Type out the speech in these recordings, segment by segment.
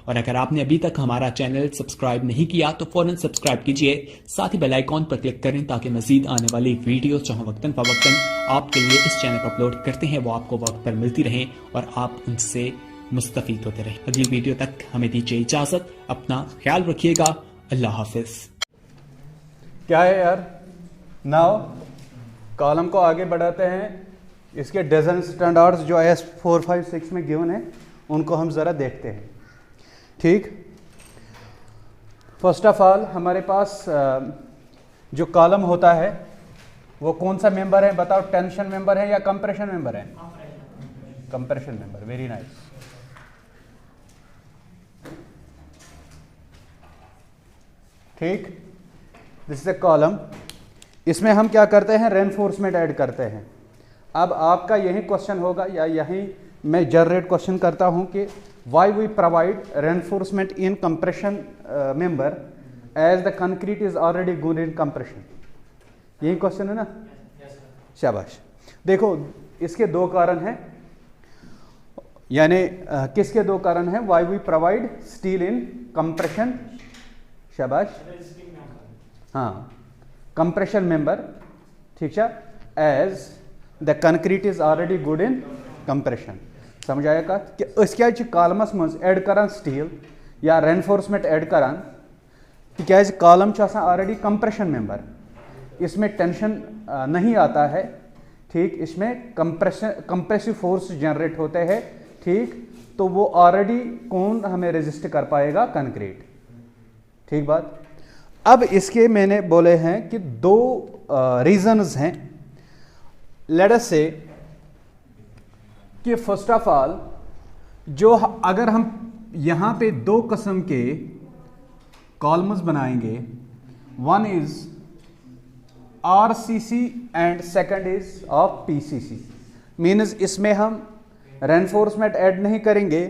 और अगर आपने अभी तक हमारा चैनल सब्सक्राइब नहीं किया तो फौरन सब्सक्राइब कीजिए, साथ ही बेल आइकॉन पर क्लिक करें ताकि मजीद आने वाली वीडियो जहां वक्तन फवक्तन आपके लिए इस चैनल पर अपलोड करते हैं वो आपको वक्त पर मिलती रहें और आप उनसे मुस्तफीद होते रहें। अगली वीडियो तक हमें दीजिए इजाजत, अपना ख्याल रखिएगा, अल्लाह हाफिज। क्या है यार, नाउ कॉलम को आगे बढ़ाते हैं। इसके डिज़ाइन स्टैंडर्ड्स जो S456 में गिवन है उनको हम ज़रा देखते हैं। ठीक, फर्स्ट ऑफ ऑल हमारे पास जो कॉलम होता है वो कौन सा मेंबर है बताओ? टेंशन मेंबर है या कंप्रेशन मेंबर है? Compression member, very nice. ठीक, दिस इज ए कॉलम। इसमें हम क्या करते हैं? रेनफोर्समेंट ऐड करते हैं। अब आपका यही क्वेश्चन होगा या यही मैं जनरेट क्वेश्चन करता हूं कि why we provide reinforcement in compression member as the concrete is already good in compression. यही क्वेश्चन है ना? शाबाश। देखो, इसके दो कारण हैं, यानी किसके दो कारण हैं? Why we provide steel in compression, शाबाश, हाँ, कंप्रेशन मेंबर, ठीक है, as the concrete is already good in compression. समझ आएगा कि इसके कॉलमस मज एड करान स्टील या रेनफोर्समेंट एड करान तिकाज कॉलम ऑलरेडी कंप्रेशन मेंबर, इसमें टेंशन नहीं आता है। ठीक, इसमें कंप्रेसिव फोर्स जनरेट होते हैं। ठीक, तो वो ऑलरेडी कौन हमें रेजिस्ट कर पाएगा? कंक्रीट। ठीक बात। अब इसके मैंने बोले हैं कि दो रीजंस हैं। लेट अस से कि फर्स्ट ऑफ ऑल जो अगर हम यहां पे दो किस्म के कॉलम्स बनाएंगे, one is RCC and second is of PCC, means इसमें हम रेनफोर्समेंट ऐड नहीं करेंगे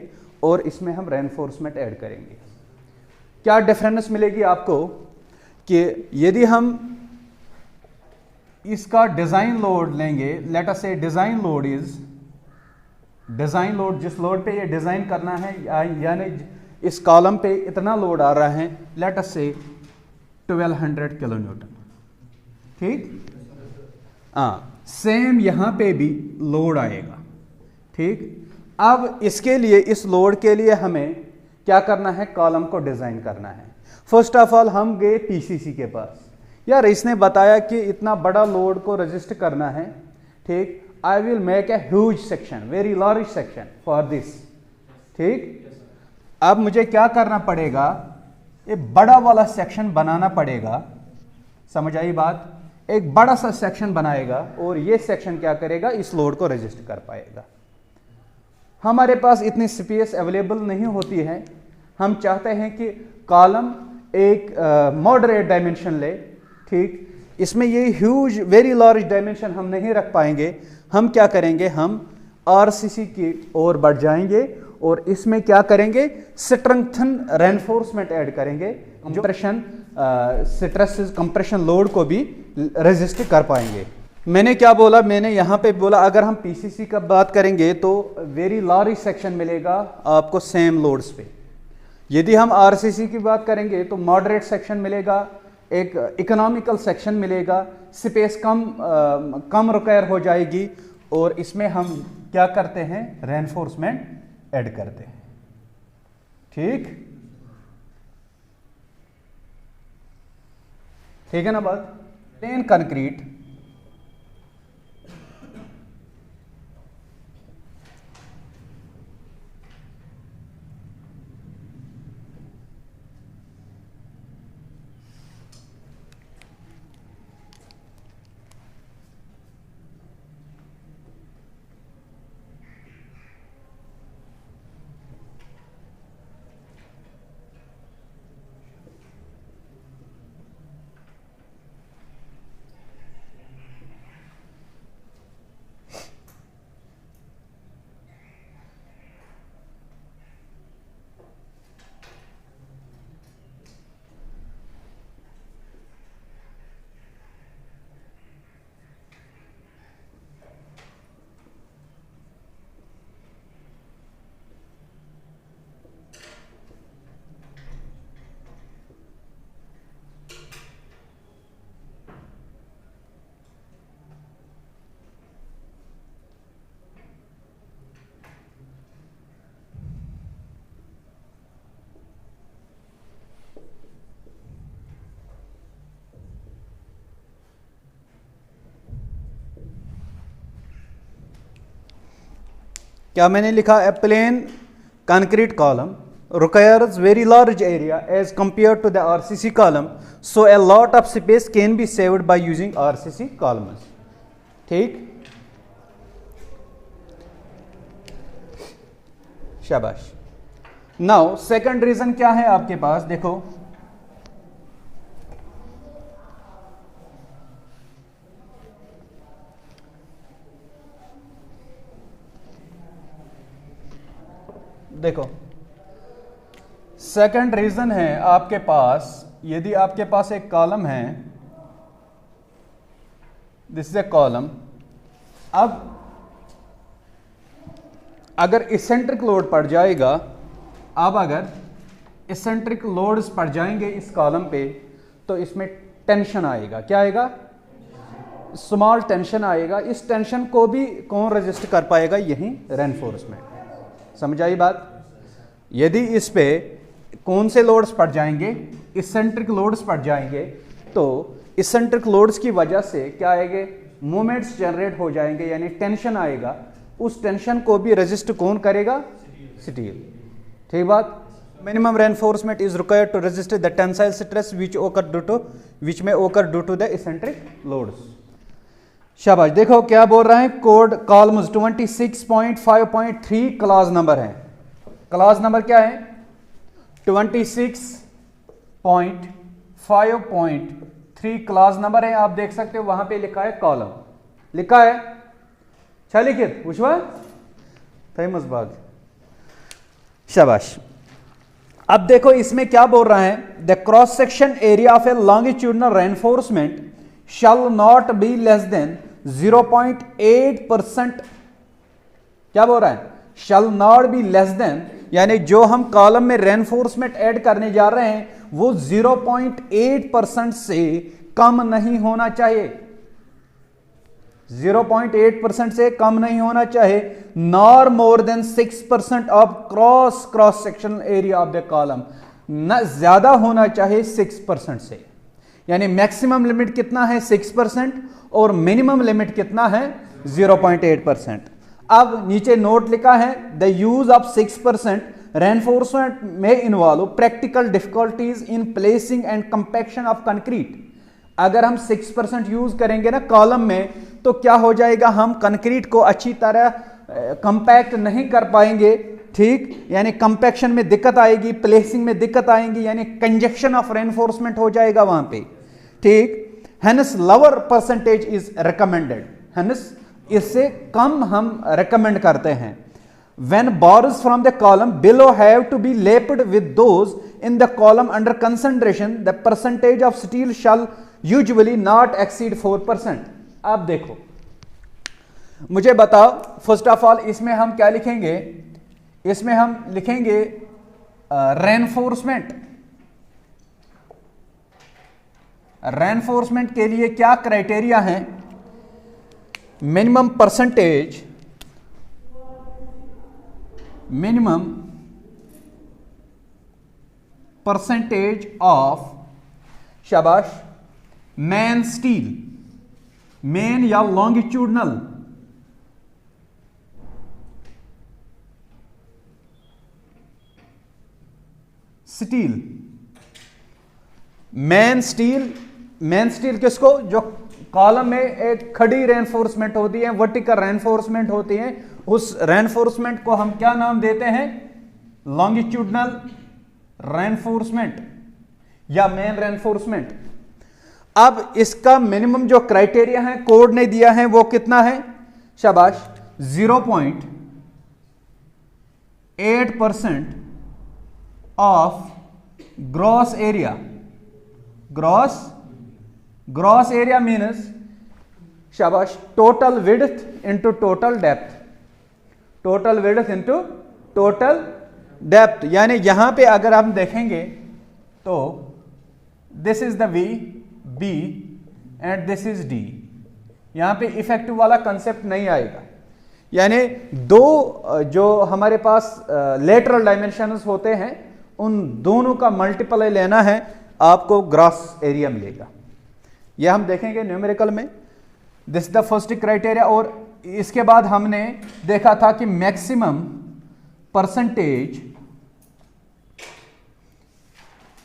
और इसमें हम रेनफोर्समेंट ऐड करेंगे। क्या डिफरेंस मिलेगी आपको कि यदि हम इसका डिजाइन लोड लेंगे, लेट अस से design load is, design load जिस लोड पे ये डिजाइन करना है, यानी इस कॉलम पे इतना लोड आ रहा है, लेट अस से 1200 किलो न्यूटन। ठीक, हाँ, सेम यहां पे भी लोड आएगा। ठीक, अब इसके लिए, इस लोड के लिए हमें क्या करना है? कॉलम को डिजाइन करना है। फर्स्ट ऑफ ऑल हम गए पीसीसी के पास, यार इसने बताया कि इतना बड़ा लोड को रजिस्ट करना है। ठीक, I will make a huge section, very large section for this. ठीक, अब मुझे क्या करना पड़ेगा? एक बड़ा वाला सेक्शन बनाना पड़ेगा। समझ आई बात? एक बड़ा सा सेक्शन बनाएगा और ये सेक्शन क्या करेगा? इस लोड को रजिस्ट कर पाएगा। हमारे पास इतनी स्पेस अवेलेबल नहीं होती है। हम चाहते हैं कि कॉलम एक मॉडरेट डायमेंशन ले। ठीक, इसमें ये ह्यूज वेरी लार्ज डायमेंशन हम नहीं रख पाएंगे। हम क्या करेंगे? हम आरसीसी की ओर बढ़ जाएंगे और इसमें क्या करेंगे? स्ट्रेंथन रेनफोर्समेंट ऐड करेंगे, कंप्रेशन स्ट्रेस कंप्रेशन लोड को भी रेजिस्ट कर पाएंगे। मैंने क्या बोला? मैंने यहां पे बोला अगर हम पीसीसी का बात करेंगे तो वेरी लार्ज सेक्शन मिलेगा आपको सेम लोड्स पे। यदि हम आरसीसी की बात करेंगे तो मॉडरेट सेक्शन मिलेगा, एक इकोनॉमिकल सेक्शन मिलेगा, स्पेस कम रिक्वायर हो जाएगी और इसमें हम क्या करते हैं? रेनफोर्समेंट ऐड करते हैं। ठीक, ठीक है ना बात? प्लेन कंक्रीट क्या मैंने लिखा? A plain concrete column requires very large area as compared to the RCC column, so a lot of space can be saved by using RCC columns. ठीक, शाबाश। नाउ सेकंड रीजन क्या है आपके पास? देखो, देखो सेकंड रीजन है आपके पास, यदि आपके पास एक कॉलम है, दिस इज ए कॉलम, अब अगर इसेंट्रिक लोड पड़ जाएगा, अब अगर इसेंट्रिक लोड्स पड़ जाएंगे इस कॉलम पे, तो इसमें टेंशन आएगा। क्या आएगा? स्मॉल टेंशन आएगा। इस टेंशन को भी कौन रेजिस्ट कर पाएगा? यही रेनफोर्समेंट। समझ आई बात? यदि इस पे कौन से लोड्स पड़ जाएंगे? इसेंट्रिक लोड्स पड़ जाएंगे, तो इसेंट्रिक लोड्स की वजह से क्या आएंगे? मोमेंट्स जनरेट हो जाएंगे, यानी टेंशन आएगा। उस टेंशन को भी रेजिस्ट कौन करेगा? स्टील। ठीक बात? Minimum reinforcement is required to resist the tensile stress which may occur due to the eccentric loads. शाबाश। देखो क्या बोल रहा है कोड कॉलम्स 26.5.3 क्लास नंबर है। क्लास नंबर क्या है? 26.5.3 क्लास नंबर है। आप देख सकते हो वहां पे लिखा है कॉलम, लिखा है अच्छा लिखित पुष्पा फेमस बाग। शाबाश। अब देखो इसमें क्या बोल रहा है? The cross section area of A longitudinal reinforcement shell not be less then 0.8%। क्या बोल रहा है? शैल नॉट बी लेस देन, यानी जो हम कॉलम में रेनफोर्समेंट ऐड करने जा रहे हैं वो 0.8% से कम नहीं होना चाहिए। 0.8% से कम नहीं होना चाहिए। Nor more than 6% of cross sectional area of the column, न ज्यादा होना चाहिए 6% से। यानी मैक्सिमम लिमिट कितना है? 6% और मिनिमम लिमिट कितना है? 0.8%। अब नीचे नोट लिखा है द यूज ऑफ 6% रेनफोर्समेंट में involve practical difficulties in placing and compaction of concrete. अगर हम 6% यूज करेंगे ना कॉलम में, तो क्या हो जाएगा? हम कंक्रीट को अच्छी तरह कंपैक्ट नहीं कर पाएंगे। ठीक, यानी कंपैक्शन में दिक्कत आएगी, प्लेसिंग में दिक्कत आएगी, यानी कंजक्शन ऑफ रेनफोर्समेंट हो जाएगा वहां पे। ठीक, hence lower percentage is recommended. Hence इससे कम हम रेकमेंड करते हैं। When bars from the column below have to be lapped with those in the column under consideration, the percentage of steel shall usually not exceed 4%। अब देखो मुझे बताओ, first of all इसमें हम क्या लिखेंगे? इसमें हम लिखेंगे रेनफोर्समेंट। रेनफोर्समेंट के लिए क्या क्राइटेरिया है? मिनिमम परसेंटेज ऑफ, शाबाश, मेन स्टील, मेन या लॉन्गिट्यूडनल स्टील। मेन स्टील किसको? जो कॉलम में एक खड़ी रेनफोर्समेंट होती है, वर्टिकल रेनफोर्समेंट होती है, उस रेनफोर्समेंट को हम क्या नाम देते हैं? लॉन्गिट्यूडनल रेनफोर्समेंट या मेन रेनफोर्समेंट। अब इसका मिनिमम जो क्राइटेरिया है कोड ने दिया है वो कितना है? शाबाश, 0.8% of gross area. Gross area means, शाबाश, total width into total depth. Total width into total depth, यानी यहां पे अगर हम देखेंगे तो this is the V, B and this is D. यहां पे इफेक्टिव वाला कंसेप्ट नहीं आएगा। यानी दो जो हमारे पास लेटरल डायमेंशंस होते हैं उन दोनों का मल्टीप्लाई लेना है, आपको ग्रॉस एरिया मिलेगा। यह हम देखेंगे न्यूमेरिकल में। This the first criteria. और इसके बाद हमने देखा था कि मैक्सिमम परसेंटेज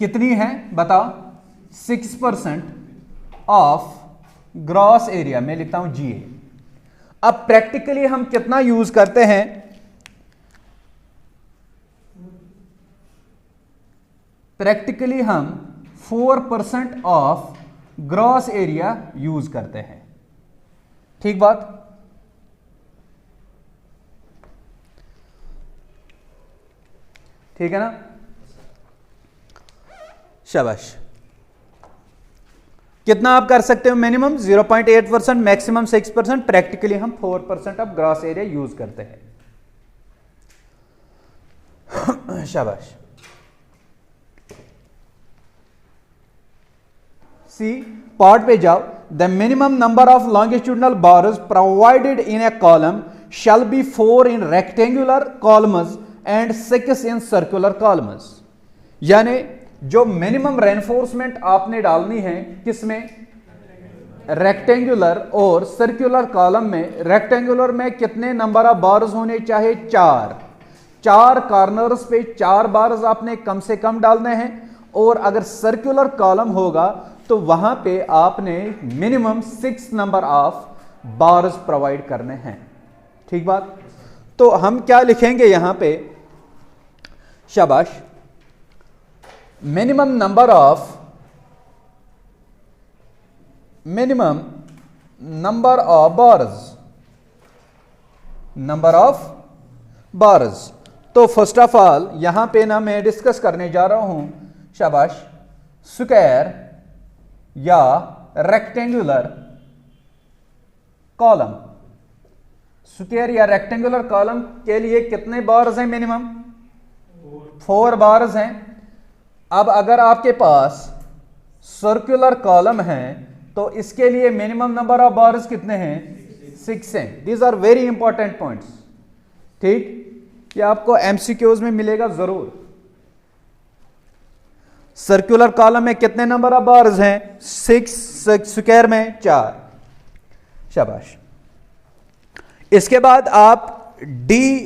कितनी है, बताओ, 6% ऑफ ग्रॉस एरिया। मैं लिखता हूं GA। अब प्रैक्टिकली हम कितना यूज करते हैं, प्रैक्टिकली हम 4% ऑफ ग्रॉस एरिया यूज करते हैं। ठीक बात। ठीक है ना, शाबाश। कितना आप कर सकते हो, मिनिमम 0.8%, मैक्सिमम 6%, प्रैक्टिकली हम 4% ऑफ ग्रॉस एरिया यूज करते हैं। शाबाश। सी पार्ट पे जाओ। The minimum number of longitudinal bars provided in A column shall be 4 in rectangular columns and 6 in circular columns. यानी जो मिनिमम रेनफोर्समेंट आपने डालनी है किसमें, रेक्टेंगुलर और सर्कुलर कॉलम में। रेक्टेंगुलर में कितने नंबर ऑफ बार्स होने चाहिए, 4 कॉर्नर्स पे 4 बार्स आपने कम से कम डालने हैं। और अगर सर्कुलर कॉलम होगा तो वहां पे आपने minimum 6 number of bars provide करने हैं। ठीक बात। तो हम क्या लिखेंगे यहां पे, शाबाश, मिनिमम नंबर ऑफ बार्स। तो फर्स्ट ऑफ ऑल यहां पे ना मैं डिस्कस करने जा रहा हूं, शाबाश, स्क्वायर या रेक्टेंगुलर कॉलम। स्क्वायर या रेक्टेंगुलर कॉलम के लिए कितने बार्स हैं, मिनिमम 4 बार्स हैं। अब अगर आपके पास सर्कुलर कॉलम है तो इसके लिए मिनिमम नंबर ऑफ बार्स कितने हैं, 6 हैं। These are very important points. ठीक, ये आपको एमसीक्यूज में मिलेगा जरूर। सर्कुलर कॉलम में कितने नंबर ऑफ बार्स हैं, 6, स्क्वायर में 4। शाबाश। इसके बाद आप डी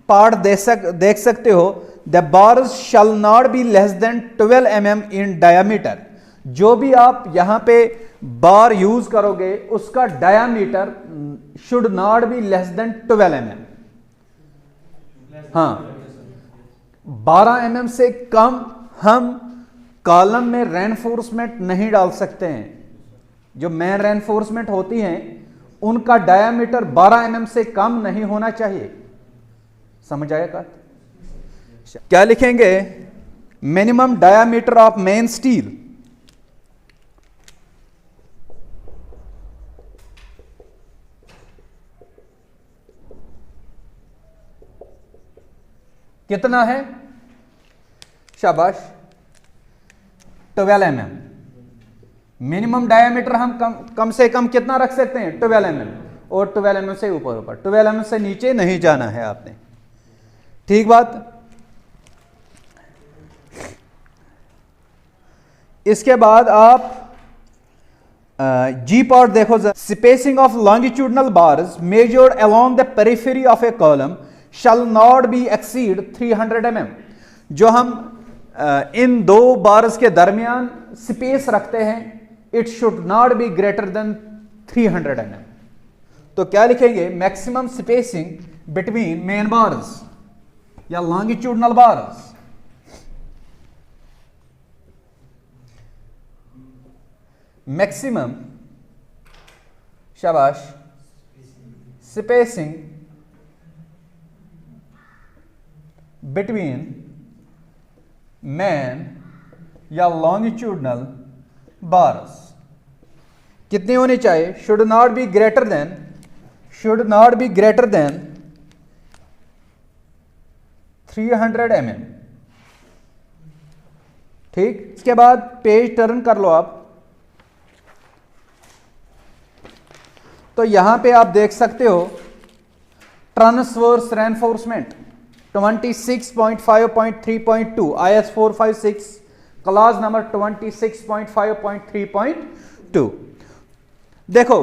पार्ट देख सकते हो। The bars shell not be less then 12 mm in diameter. जो भी आप यहां पे बार यूज करोगे उसका diameter should not be less then 12 mm। हाँ, 12 mm से कम हम कॉलम में रेनफोर्समेंट नहीं डाल सकते हैं। जो मेन रेनफोर्समेंट होती हैं उनका डायमीटर 12 mm से कम नहीं होना चाहिए। समझ आएगा? क्या लिखेंगे, minimum diameter of main steel. कितना है, शाबाश, 12 mm। मिनिमम डायमीटर हम कम से कम कितना रख सकते हैं, 12 mm। और 12 mm से ऊपर 12 mm से नीचे नहीं जाना है आपने। ठीक बात। इसके बाद आप जी पार्ट देखो। Spacing of longitudinal bars measured along the periphery of A column shell not be exceed 300 mm। जो हम इन 2 बार्स के दरमियान स्पेस रखते हैं, it should not be greater than 300 mm। तो क्या लिखेंगे, maximum spacing between main bars या लॉन्गिट्यूडनल बार्स। मैक्सिमम, शाबाश, स्पेसिंग बिटवीन मेन या लॉन्गिट्यूडनल बार्स कितने होने चाहिए, should not be greater than 300 mm। ठीक। इसके बाद पेज टर्न कर लो आप। तो यहां पे आप देख सकते हो transverse reinforcement 26.5.3.2 IS 456 class number 26.5.3.2। देखो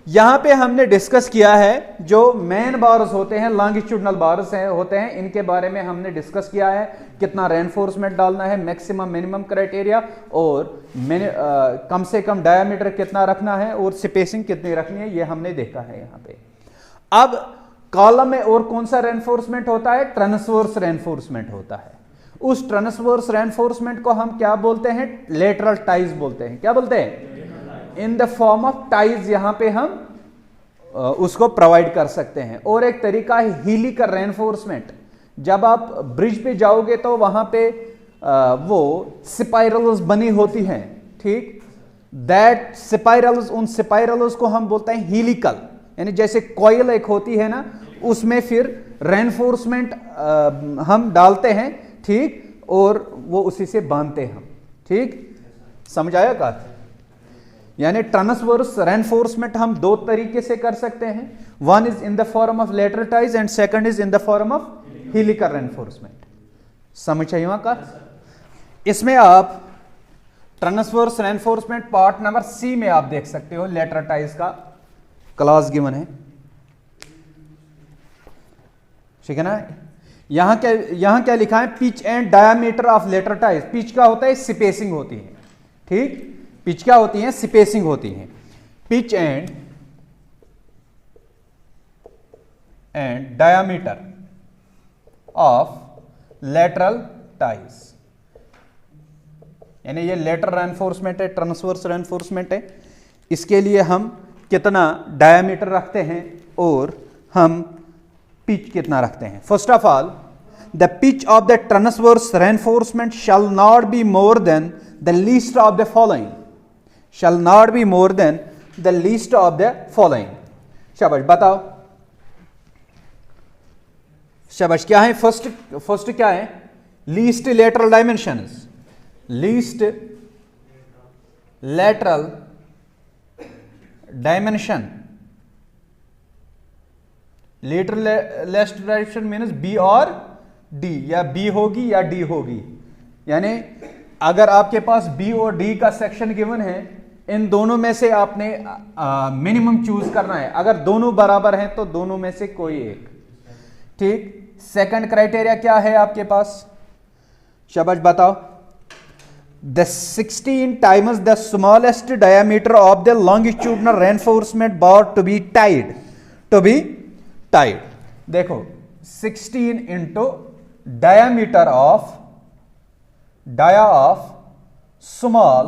यहां पे हमने डिस्कस किया है जो मेन बार्स होते हैं, लॉन्गिट्यूडनल बार्स होते हैं, इनके बारे में हमने डिस्कस किया है, कितना रेनफोर्समेंट डालना है, मैक्सिमम मिनिमम क्राइटेरिया, और कम से कम डायामीटर कितना रखना है और स्पेसिंग कितनी रखनी है, ये हमने देखा है यहां पे। अब कॉलम में और कौन सा रेनफोर्समेंट होता है? ट्रांसवर्स रेनफोर्समेंट होता है। उस ट्रांसवर्स रेनफोर्समेंट को हम क्या बोलते हैं? लेटरल टाइज बोलते हैं। क्या बोलते हैं? इन द फॉर्म ऑफ टाइज यहां पे हम उसको प्रोवाइड कर सकते हैं। और एक तरीका है हीलिकल रेनफोर्समेंट। जब आप ब्रिज पे जाओगे तो वहां पे वो स्पाइरल्स बनी होती हैं, ठीक, दैट स्पाइरल्स, उन स्पाइरल्स को हम बोलते हैं हीलिकल, यानी जैसे कॉइल एक होती है ना, उसमें फिर रेनफोर्समेंट हम डालते हैं, ठीक, और वो उसी से बांधते हैं हम, ठीक, समझ आया का? यानी ट्रांसवर्स रेनफोर्समेंट हम दो तरीके से कर सकते हैं, one is in the form of lateral ties and second is in the form of helical reinforcement. समझ आइए वहां का? इसमें आप transverse reinforcement part number C में आप देख सकते हो, लेटरल टाइज का क्लॉज गिवन है, ठीक है ना। यहां क्या लिखा है? Pitch and diameter of lateral ties. Pitch क्या होता है? स्पेसिंग होती है, ठीक, पिच क्या होती है? स्पेसिंग होती है। Pitch and diameter of lateral ties, यानी ये लेटरल रेनफोर्समेंट है, ट्रांसवर्स रेनफोर्समेंट है। इसके लिए हम कितना डायामीटर रखते हैं और हम पिच कितना रखते हैं? First of all, the pitch of the transverse reinforcement shell not be more than the least of the following. shall not be more than the least of the following। शाबाश, बताओ शाबाश, क्या है? फर्स्ट क्या है? Least lateral dimensions, least lateral dimension, lateral dimension means B और D, या B होगी या डी होगी। यानी अगर आपके पास बी और डी का सेक्शन गिवन है, इन दोनों में से आपने मिनिमम चूज करना है। अगर दोनों बराबर हैं तो दोनों में से कोई एक, ठीक। सेकंड क्राइटेरिया क्या है आपके पास? शाबाश, बताओ। The 16 times the smallest diameter of the longitudinal reinforcement bar to be tied, देखो 16 into diameter of small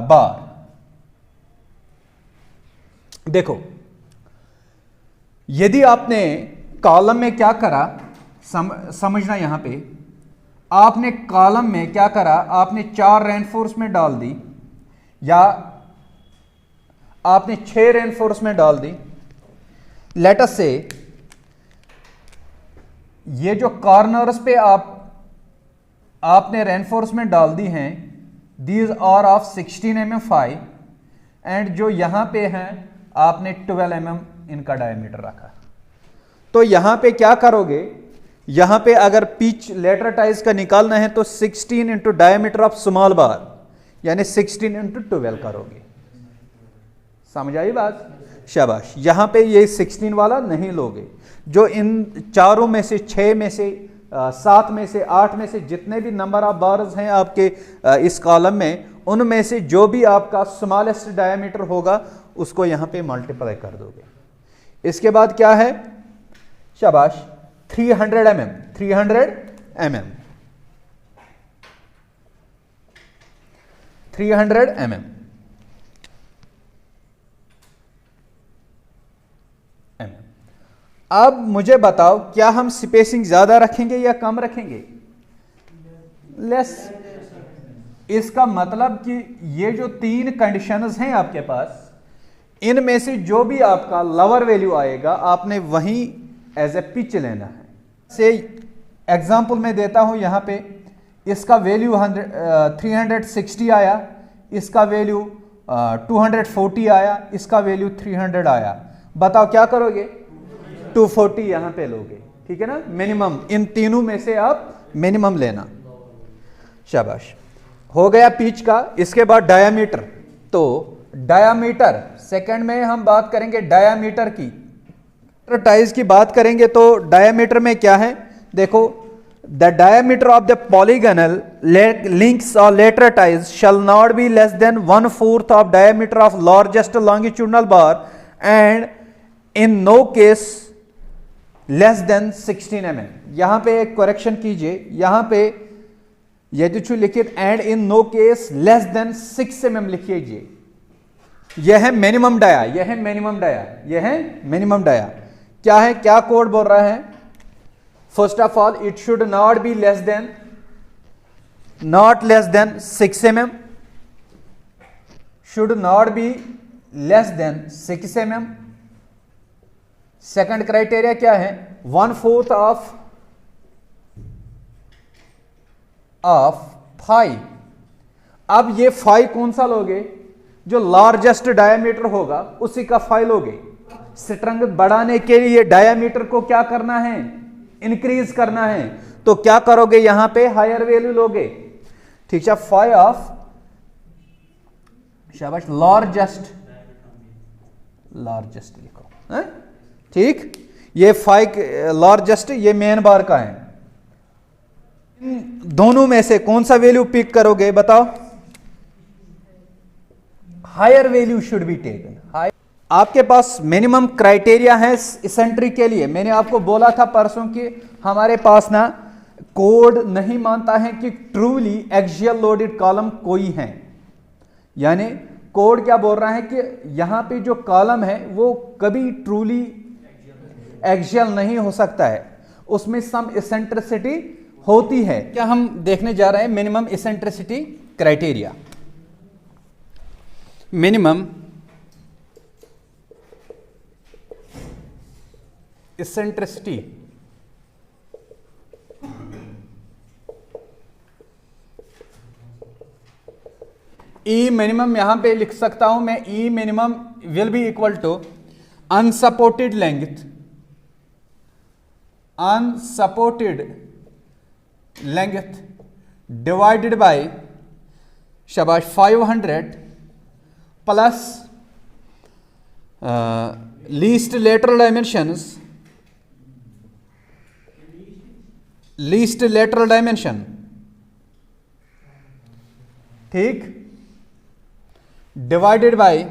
bar. देखो, यदि आपने कॉलम में क्या करा, समझना यहां पे, आपने कॉलम में क्या करा, आपने 4 रेनफोर्समेंट डाल दी या आपने 6 रेनफोर्समेंट डाल दी। लेट अस से ये जो कॉर्नर्स पे आपने रेनफोर्समेंट डाल दी हैं, these are of 16 mm 5, and जो यहां पे हैं आपने 12 mm इनका डायमीटर रखा। तो यहां पे क्या करोगे? यहां पे अगर पिच लेटरल टाइज का निकालना है तो 16 इंटू डायमीटर ऑफ स्मॉल बार, यानी 16 इंटू 12 करोगे। समझ आई बात? शाबाश। यहां पे ये 16 वाला नहीं लोगे। जो इन चारों में से, 6 में से, 7 में से, 8 में से जितने भी नंबर ऑफ बार्स हैं आपके इस कॉलम में, उनमें से जो भी आपका स्मॉलेस्ट डायमीटर होगा उसको यहां पे मल्टीप्लाई कर दोगे। इसके बाद क्या है? शाबाश, 300 mm, 300 mm, 300 mm। अब मुझे बताओ, क्या हम स्पेसिंग ज्यादा रखेंगे या कम रखेंगे? लेस। इसका मतलब कि ये जो 3 कंडीशंस हैं आपके पास, इनमें से जो भी आपका लोअर वैल्यू आएगा आपने वहीं एज ए पिच लेना है। से एग्जांपल मैं देता हूं, यहां पे इसका वैल्यू 360 आया, इसका वैल्यू 240 आया, इसका वैल्यू 300 आया। बताओ क्या करोगे? 240 यहां पे लोगे, ठीक है ना। मिनिमम इन तीनों में से आप मिनिमम लेना। शाबाश, हो गया पिच का। इसके बाद डायामीटर। तो डायामीटर, सेकंड में हम बात करेंगे डायामीटर की, टाइज की बात करेंगे तो डायामीटर में क्या है, देखो the diameter of the polygonal links और lateral ties shall not be less than 1/4 of diameter of largest longitudinal bar and in no case less than 16 mm। यहां पे एक करेक्शन कीजिए, यहां पे यदि लिखित and in no case less than 6 mm लिखिए। यह है मिनिमम डाया, यह है मिनिमम डाया, यह है मिनिमम डाया। क्या है, क्या कोड बोल रहा है, first of all it should not be less than 6 mm, should not be less than 6 mm। Second criteria क्या है, 1/4 ऑफ 5। अब ये 5 कौन सा लोगे, जो लार्जेस्ट डायमीटर होगा उसी का 5 लोगे। स्ट्रेंथ बढ़ाने के लिए डायमीटर को क्या करना है, इंक्रीज करना है, तो क्या करोगे, यहां पे हायर वैल्यू लोगे। ठीक है, 5 ऑफ, शाबाश, लार्जेस्ट लिखो है? ठीक, ये 5 लार्जेस्ट, ये मेन बार का है। दोनों में से कौन सा वैल्यू पिक करोगे, बताओ। Higher value should be taken. आपके पास मिनिमम क्राइटेरिया है इसेंट्रिक के लिए। मैंने आपको बोला था परसों कि हमारे पास ना कोड नहीं मानता है कि ट्रूली एक्सियल लोडेड कॉलम कोई है, यानी कोड क्या बोल रहा है कि यहां पे जो कॉलम है वो कभी ट्रूली एक्सियल नहीं हो सकता है, उसमें सम इसेंट्रिसिटी होती है। क्या हम देखने जा रहे हैं, minimum eccentricity criteria. Minimum eccentricity, E minimum यहां पे लिख सकता हूं मैं, E minimum will be equal to unsupported length, divided by, शाबाश, 500 प्लस लीस्ट लेटरल डायमेंशन, ठीक, डिवाइडेड बाय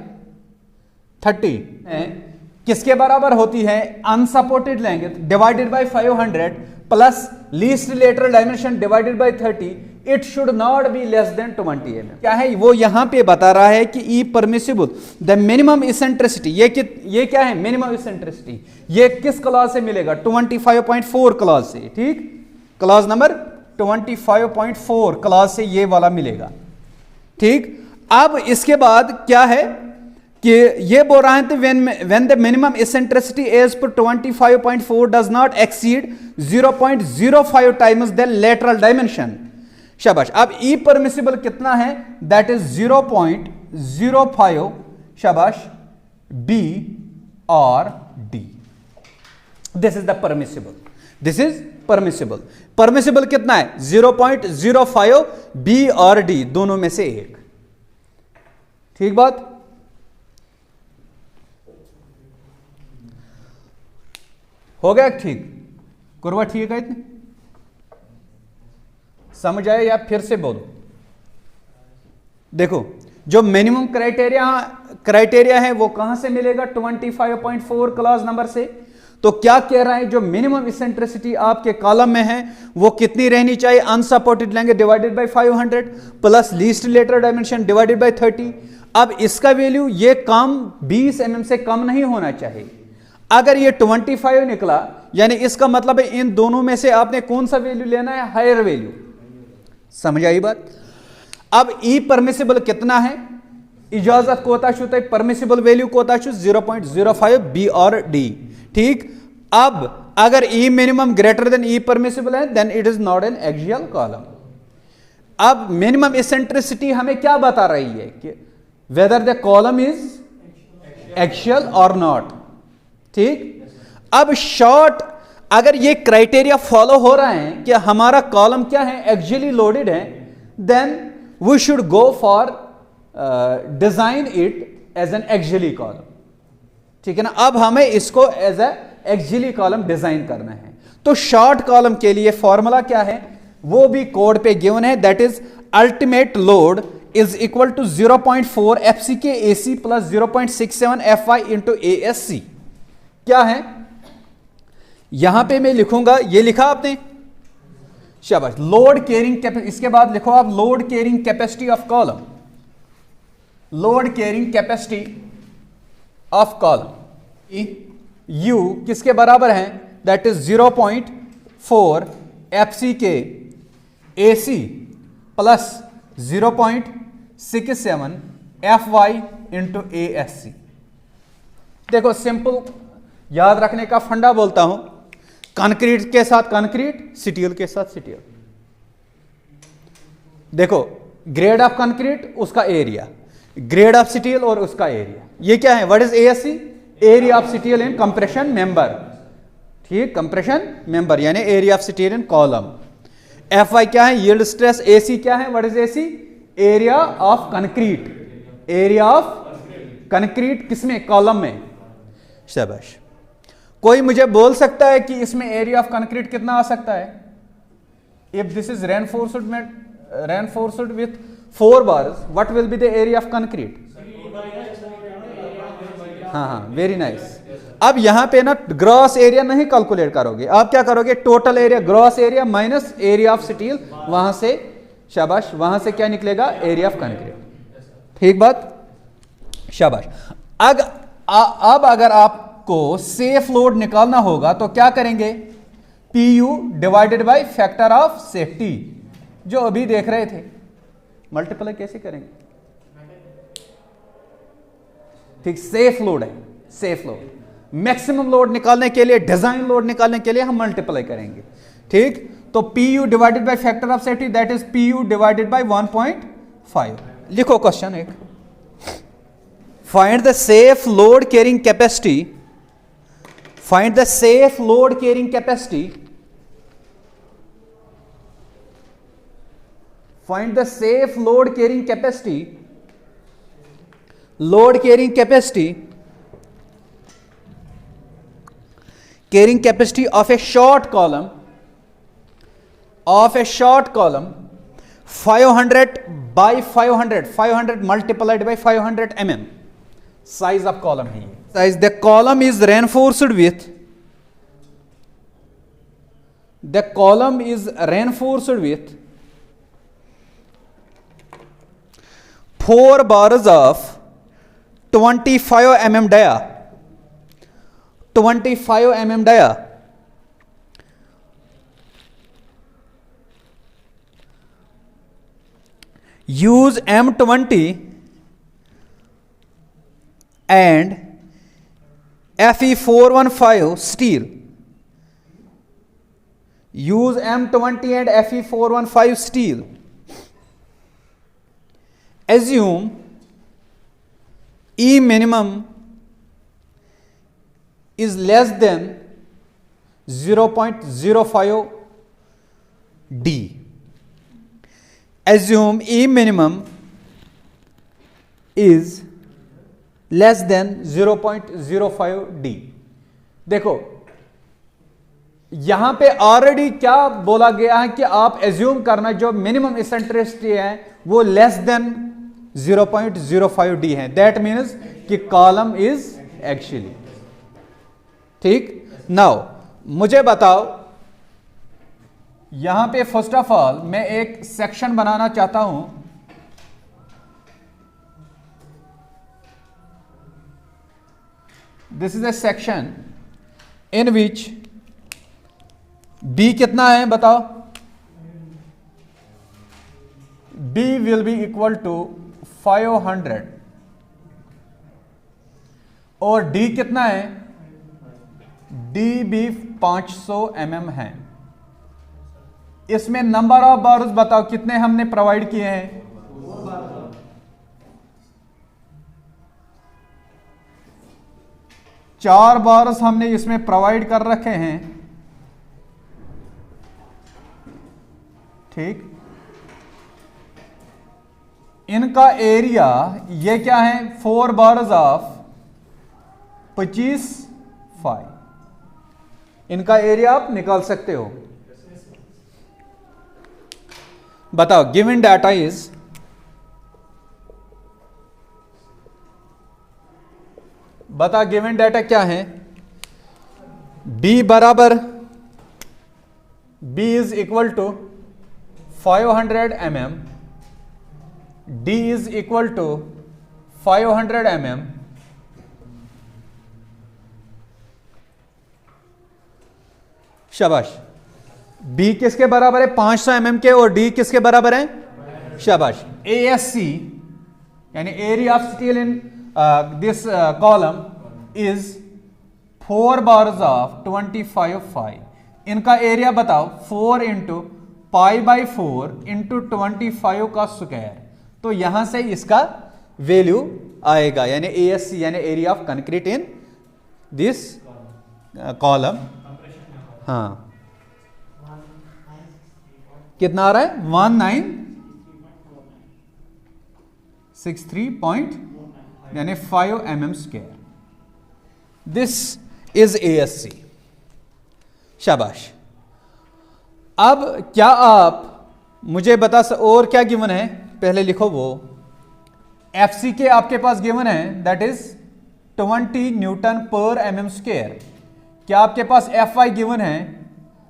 30 किसके बराबर होती है, unsupported length divided by 500 plus least lateral dimension divided by 30। It should not be less than 20 mm। क्या है, वो यहां पे बता रहा है कि ई परमिसिबल द मिनिमम इसेंट्रिसिटी, ये क्या है, मिनिमम इसेंट्रिसिटी, ये किस क्लॉज से मिलेगा, 25.4 क्लॉज से। ठीक, क्लॉज नंबर 25.4 क्लॉज से ये वाला मिलेगा। ठीक, अब इसके बाद क्या है कि ये बोल रहा है तो when the minimum eccentricity as per 25.4 does not exceed 0.05 times the lateral dimension। शाबाश, अब ई परमिसिबल कितना है, दैट इज 0.05, शाबाश, बी और D. This is the permissible, this is permissible. Permissible कितना है, 0.05 बी और डी, दोनों में से एक। ठीक बात, हो गया ठीक, कुरवा ठीक है, इतने समझ आए या फिर से बोलो। देखो, जो मिनिमम क्राइटेरिया है वो कहां से मिलेगा, 25.4 क्लॉज नंबर से। तो क्या कह रहा है, जो मिनिमम इसेंट्रिसिटी आपके कॉलम में है वो कितनी रहनी चाहिए, अनसपोर्टेड लेंगे divided by 500 plus least lateral dimension divided by 30। अब इसका वैल्यू ये कम 20 mm से कम नहीं होना चाहिए। अगर ये 25 निकला, यानी इसका मतलब है इन दोनों में से आपने कौन सा वैल्यू लेना है, हायर वैल्यू। समझ आई बात। अब ई परमिसिबल कितना है, इजाजत कोताशुत, परमिसिबल वैल्यू कोताशुत 0.05 बी और डी। ठीक, अब अगर E minimum greater than E permissible है, then it is not an axial column. अब मिनिमम इसेंट्रिसिटी हमें क्या बता रही है कि whether the column is axial और नॉट। ठीक, अब शॉर्ट, अगर ये क्राइटेरिया फॉलो हो रहा है कि हमारा कॉलम क्या है, एक्सियली लोडेड है, then we should go for design it as an axially column, ठीक है ना। अब हमें इसको as a axially column design करना है। तो शॉर्ट कॉलम के लिए फॉर्मूला क्या है, वो भी कोड पे गिवन है, that is ultimate load is equal to 0.4 FCK AC plus 0.67 FY into ASC। क्या है, यहां पे मैं लिखूंगा, ये लिखा आपने, शाबाश। लोड केयरिंग कैपेसिटी, इसके बाद लिखो आप load caring capacity of column, load caring capacity of column U किसके बराबर है, that is 0.4 FCK AC plus 0.67 FY into ASC। देखो सिंपल याद रखने का फंडा बोलता हूं, कंक्रीट के साथ कंक्रीट, स्टील के साथ स्टील। देखो ग्रेड ऑफ कंक्रीट उसका एरिया, ग्रेड ऑफ स्टील और उसका एरिया, ये क्या है, what is ASC, area of steel in compression member, ठीक, कंप्रेशन मेंबर यानी area of steel in column. FY क्या है, यील्ड स्ट्रेस। AC क्या है, what is AC, area of concrete, area of concrete किसमें, कॉलम में। शाबाश। कोई मुझे बोल सकता है कि इसमें एरिया ऑफ कंक्रीट कितना आ सकता है, if this is reinforced with 4 bars, what will be the area of concrete? हाँ, वेरी नाइस। अब यहां पे ना ग्रॉस एरिया नहीं कैलकुलेट करोगे, आप क्या करोगे, total area, gross area minus area of steel, वहां से, शाबाश, वहां से क्या निकलेगा, एरिया ऑफ कंक्रीट, ठीक बात, शाबाश। अब अगर आपको सेफ लोड निकालना होगा तो क्या करेंगे, PU divided by factor of safety, जो अभी देख रहे थे, मल्टीप्लाई कैसे करेंगे, ठीक, सेफ लोड है, सेफ लोड। मैक्सिमम लोड निकालने के लिए, डिजाइन लोड निकालने के लिए हम मल्टीप्लाई करेंगे, ठीक। तो PU divided by factor of safety, that is PU divided bye 1.5। लिखो क्वेश्चन एक, find the safe load carrying capacity, find the safe load carrying capacity, find the safe load carrying capacity, load carrying capacity, carrying capacity of a short column, of a short column 500 by 500, 500 multiplied by 500 mm size of column है ये size। the column is reinforced with, the column is reinforced with 4 bars of 25 mm dia, 25 mm dia, use M20 and Fe415 steel, use M20 and Fe415 steel, assume E minimum is less than 0.05 D, assume E minimum is less than 0.05 D। देखो यहां पे already क्या बोला गया है कि आप assume करना जो मिनिमम इसेंट्रिसिटी है वो लेस देन 0.05 D है, दैट मीन्स कि कॉलम इज एक्चुअली, ठीक। नाउ मुझे बताओ, यहां पे फर्स्ट ऑफ ऑल मैं एक सेक्शन बनाना चाहता हूं, this is A section in which B कितना है बताओ, B will be equal to 500 और D कितना है, D भी 500 mm है। इसमें नंबर ऑफ बार्स बताओ कितने हमने प्रोवाइड किए हैं, 4 बार्स हमने इसमें प्रोवाइड कर रखे हैं, ठीक। इनका एरिया ये क्या है 4 बार्स ऑफ 25 फाई, इनका एरिया आप निकाल सकते हो। बताओ गिवन डाटा इज, बता गिवन डाटा क्या है। बी बराबर, B is equal to 500 mm, D is equal to 500 mm, शाबाश। बी किसके बराबर है 500 mm के, और डी किसके बराबर है, शाबाश। ASC यानी area of steel in this column is 4 bars of 25 phi. इनका एरिया बताओ 4 इंटू पाई बाई 4 इंटू 25 का स्क्वायर, तो यहां से इसका वैल्यू आएगा, यानी ASC यानी area of concrete in this column. हाँ कितना आ रहा है 1963 पॉइंट यानी 5 mm square. This is ASC, शाबाश। अब क्या आप मुझे बता और क्या गिवन है, पहले लिखो वो। FCK आपके पास गिवन है दैट इज 20 न्यूटन पर mm स्क्वायर। क्या आपके पास FY गिवन है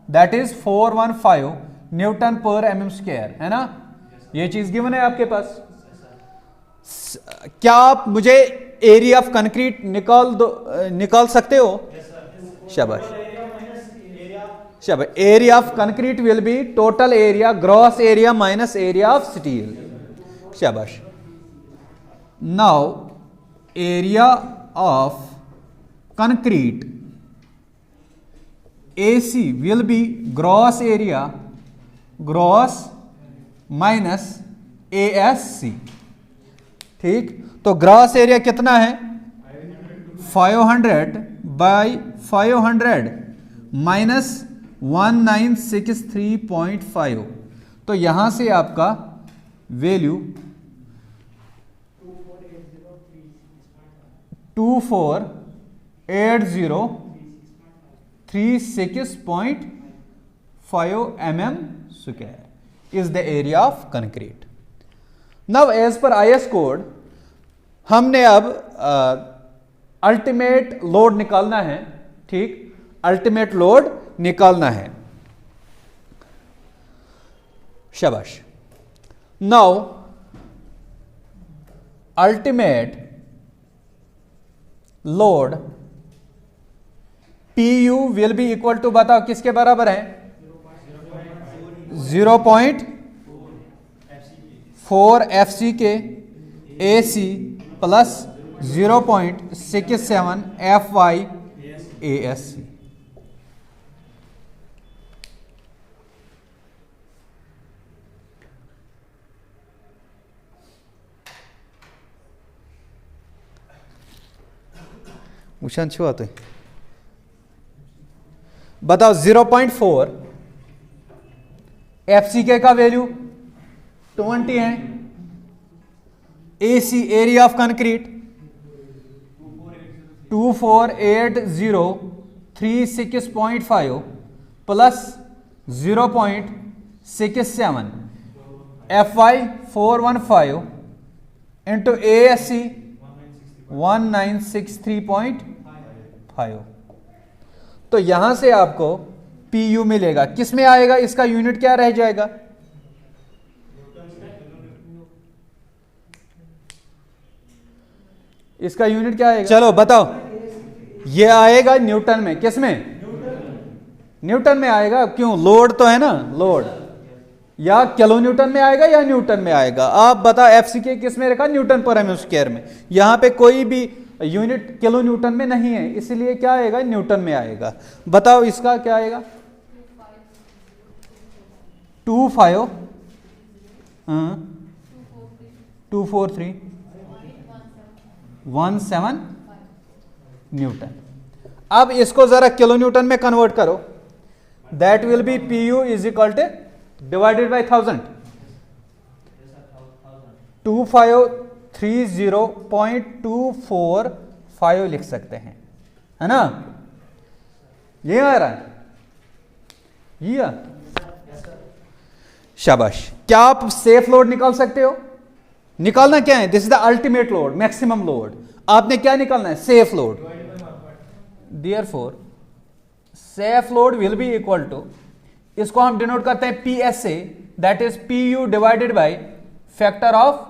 दैट इज 415 न्यूटन पर mm स्क्वायर, है ना, ये चीज गिवन है आपके पास। क्या आप मुझे एरिया ऑफ कंक्रीट निकाल सकते हो, शाबाश शाबाश। Area of concrete will be total area gross area minus area of steel, शाबाश। Now area of concrete AC will be gross minus ASC, ठीक। तो ग्रॉस एरिया कितना है 500 बाई 500 माइनस 1963.5, तो यहां से आपका value 248036.5 mm square is the area of concrete. Now as per IS code हमने अब अल्टीमेट लोड निकालना है, ठीक, अल्टीमेट लोड निकालना है, शाबाश। Now ultimate load PU will be equal to, बताओ किसके बराबर है 0.4 FCK AC plus 0.67 FY ASC। उशान छुआ तो बताओ 0.4 FCK का वैल्यू 20 है, AC area of concrete 248036.5 plus 0.67 FY 415 into ASC 1963.5, तो यहां से आपको PU मिलेगा। किस में आएगा, इसका यूनिट क्या रह जाएगा, इसका यूनिट क्या आएगा, चलो बताओ। ये आएगा न्यूटन में, किस में न्यूटन में आएगा, क्यों, लोड तो है ना, लोड, या किलो न्यूटन में आएगा या न्यूटन में आएगा। आप बताओ FCK किस में रखा, न्यूटन पर mm स्क्वायर में। यहां पे कोई भी यूनिट किलो न्यूटन में नहीं है, इसलिए क्या आएगा, न्यूटन में आएगा। बताओ इसका क्या आएगा 24317 न्यूटन। अब इसको जरा किलो न्यूटन में कन्वर्ट करो, that will be PU is equal two divided by 1000, 2530.245 लिख सकते हैं, है ना? ये आ रहा है, ये शाबाश। क्या आप सेफ लोड निकाल सकते हो? निकालना क्या है? This is the ultimate load, maximum load. आपने क्या निकालना है? Safe load. Therefore safe load will be equal to, इसको हम डिनोट करते हैं PSA, that is PU divided by factor of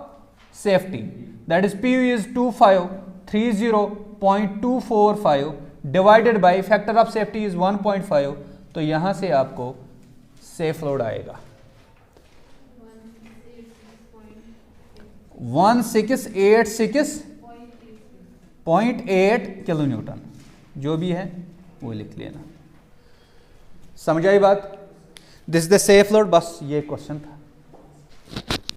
safety, that is PU is 2530.245 divided by factor of safety is 1.5। तो यहां से आपको सेफ लोड आएगा 1686.8 kilo Newton, जो भी है वो लिख लेना। समझ आई बात? This is the safe load. बस ये क्वेश्चन था।